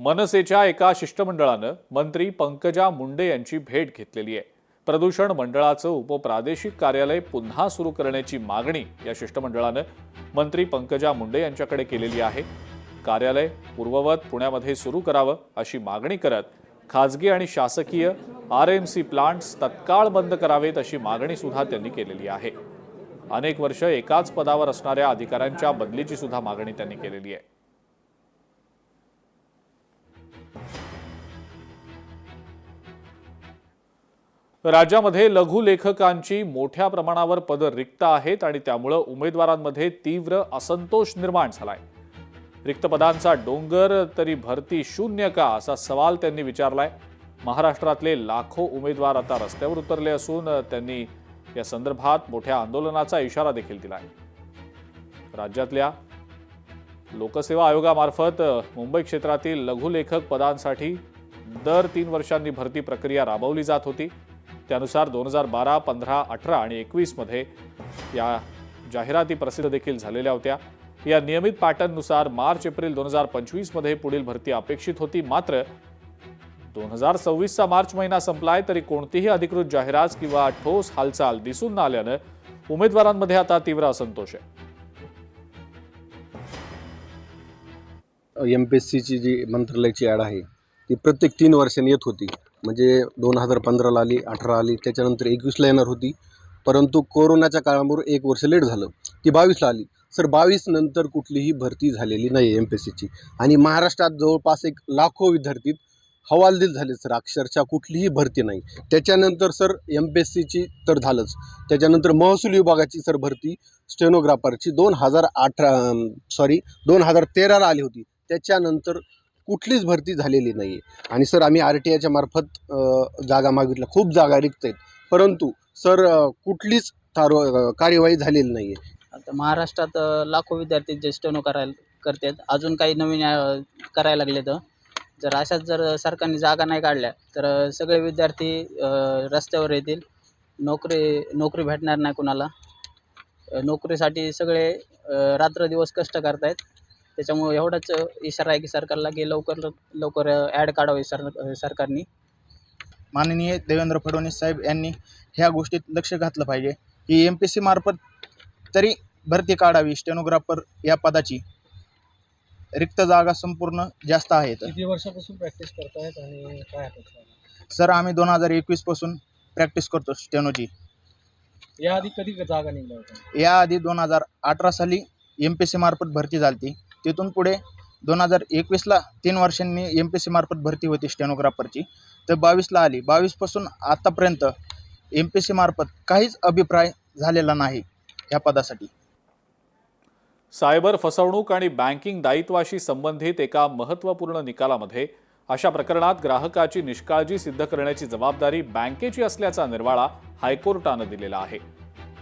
मनसेच्या एका शिष्टमंडळानं मंत्री पंकजा मुंडे यांची भेट घेतलेली आहे। प्रदूषण मंडळाचं उपप्रादेशिक कार्यालय पुन्हा सुरू करण्याची मागणी या शिष्टमंडळानं मंत्री पंकजा मुंडे यांच्याकडे केलेली आहे। कार्यालय पूर्ववत पुण्यामध्ये सुरू करावं अशी मागणी करत खासगी आणि शासकीय आरएमसी प्लांट्स तत्काळ बंद करावेत अशी मागणी सुद्धा त्यांनी केलेली आहे। अनेक वर्ष एकाच पदावर असणाऱ्या अधिकाऱ्यांच्या बदलीची सुद्धा मागणी त्यांनी केलेली आहे। राज्यामध्ये लघु लेखकांची मोठ्या प्रमाणावर पदं रिक्त आहेत आणि त्यामुळे उमेदवारांमध्ये तीव्र असंतोष निर्माण झालाय। रिक्त पदांचा डोंगर तरी भरती शून्य का असा सवाल त्यांनी विचारलाय। महाराष्ट्रातले लाखो उमेदवार आता रस्त्यावर उतरले असून त्यांनी या संदर्भात मोठ्या आंदोलनाचा इशारा देखील दिलाय। राज्यातल्या लोकसेवा आयोगामार्फत मुंबई क्षेत्रातील लघु लेखक पदांसाठी दर 3 वर्षांनी भरती प्रक्रिया राबवली जात होती। त्यानुसार 2012, 15, 18 आणि 21 मध्ये या जाहिराती प्रसिद्ध देखील झालेल्या होत्या। या नियमित पॅटर्ननुसार मार्च एप्रिल 2025 मध्ये पुढील भरती अपेक्षित होती। मात्र 2026 चा मार्च महिना संपलाय तरी कोणतीही अधिकृत जाहिरात किंवा ठोस हालचाल दिसून न आल्यानं उमेदवारांमध्ये आता तीव्र असंतोष आहे। एमपीएससीची जी मंत्रालयाची ॲड आहे ती प्रत्येक 3 वर्षांनी येत होती। म्हणजे 2015ला आली, 18 आली, त्याच्यानंतर 21ला येणार होती। परंतु कोरोनाच्या काळामुळे 1 वर्ष लेट झालं, ती 22ला आली। सर 22 नंतर कुठलीही भरती झालेली नाही एमपीएससीची आणि महाराष्ट्रात जवळपास एक लाखो विद्यार्थी हवालदिल झाले सर, अक्षरशः कुठलीही भरती नाही। त्याच्यानंतर सर एमपीएससीची तर झालंच, त्याच्यानंतर महसूल विभागाची सर भरती स्टेनोग्राफरची 2013ला आली होती। त्याच्यानंतर कुठलीच भरती झालेली नाही आणि सर आम्ही आरटीआयच्या मार्फत जागा मागितल्या, खूप जागा रिक्त आहेत, परंतु सर कुठलीच कार्यवाही झालेली नाही आहे। आता महाराष्ट्रात लाखो विद्यार्थी जे स्टेनो करतात, अजून काही नवीन करायला लागले तर जर अशाच जर सरकारने जागा नाही काढल्या तर सगळे विद्यार्थी रस्त्यावर येतील। नोकरी भेटणार नाही कुणाला। नोकरीसाठी सगळे रात्रदिवस कष्ट करतायत। त्याच्यामुळे एवढाच इशारा आहे की सरकारला की लवकर ॲड काढावी सरकारने। माननीय देवेंद्र फडणवीस साहेब यांनी ह्या गोष्टीत लक्ष घातलं पाहिजे की एमपीएससी मार्फत तरी भरती काढावी स्टेनोग्राफर या पदाची। रिक्त जागा संपूर्ण जास्त आहेत। किती वर्षापासून प्रॅक्टिस करतायत आणि काय सर आम्ही 2021 पासून प्रॅक्टिस करतो स्टेनोची। याआधी कधी जागा निघल्या होत्या? याआधी 2018 साली एमपीएससी मार्फत भरती झाली। तिथून पुढे 2021ला 3 वर्षांनी एमपीएससी मार्फत भरती होती स्टेनोग्राफरची, तर 22ला आली। 22 पासून आतापर्यंत एमपीएससी मार्फत काहीच अभिप्राय झालेला नाही या पदासाठी। सायबर फसवणूक आणि बँकिंग दायित्वाशी संबंधित एका महत्त्वपूर्ण निकालामध्ये अशा प्रकरणात ग्राहकाची निष्काळजी सिद्ध करण्याची जबाबदारी बँकेची असल्याचा निर्वाळा हायकोर्टानं दिलेला आहे।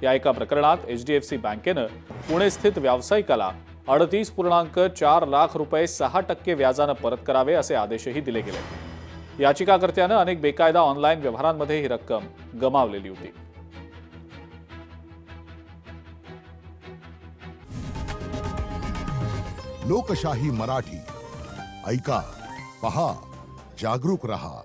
या एका प्रकरणात एचडीएफसी बँकेनं पुणे स्थित व्यावसायिकाला 38.4 लाख रुपये 6% व्याजानं परत करावे असे आदेशही दिले गेले। याचिकाकर्त्यानं अनेक बेकायदा ऑनलाईन व्यवहारांमध्ये ही रक्कम गमावलेली होती। लोकशाही मराठी ऐका, पहा, जागरूक रहा।